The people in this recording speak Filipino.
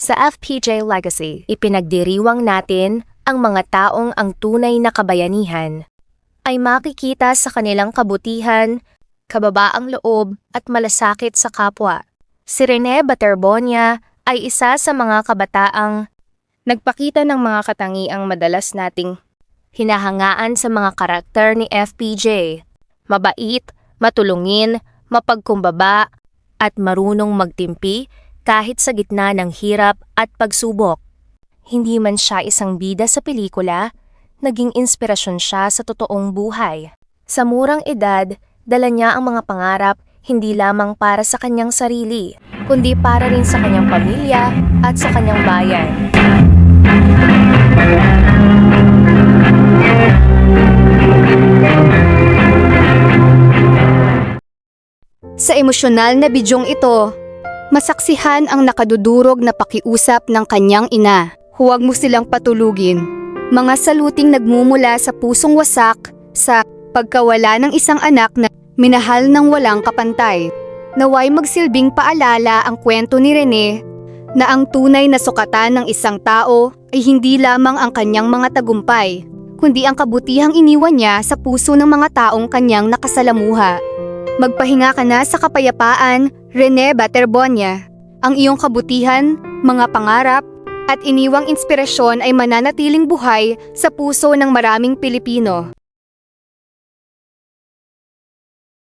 Sa FPJ Legacy, ipinagdiriwang natin ang mga taong ang tunay na kabayanihan ay makikita sa kanilang kabutihan, kababaang loob at malasakit sa kapwa. Si Rene Baterbonia ay isa sa mga kabataang nagpakita ng mga katangiang madalas nating hinahangaan sa mga karakter ni FPJ. Mabait, matulungin, mapagkumbaba, at marunong magtimpi kahit sa gitna ng hirap at pagsubok. Hindi man siya isang bida sa pelikula, naging inspirasyon siya sa totoong buhay. Sa murang edad, dala niya ang mga pangarap hindi lamang para sa kanyang sarili, kundi para rin sa kanyang pamilya at sa kanyang bayan. Sa emosyonal na bidyong ito, masaksihan ang nakadudurog na pakiusap ng kanyang ina. Huwag mo silang patulugin. Mga saluting nagmumula sa pusong wasak sa pagkawala ng isang anak na minahal ng walang kapantay. Naway magsilbing paalala ang kwento ni Rene na ang tunay na sukatan ng isang tao ay hindi lamang ang kanyang mga tagumpay, kundi ang kabutihang iniwan niya sa puso ng mga taong kanyang nakasalamuha. Magpahinga ka na sa kapayapaan, Rene Baterbonia. Ang iyong kabutihan, mga pangarap, at iniwang inspirasyon ay mananatiling buhay sa puso ng maraming Pilipino.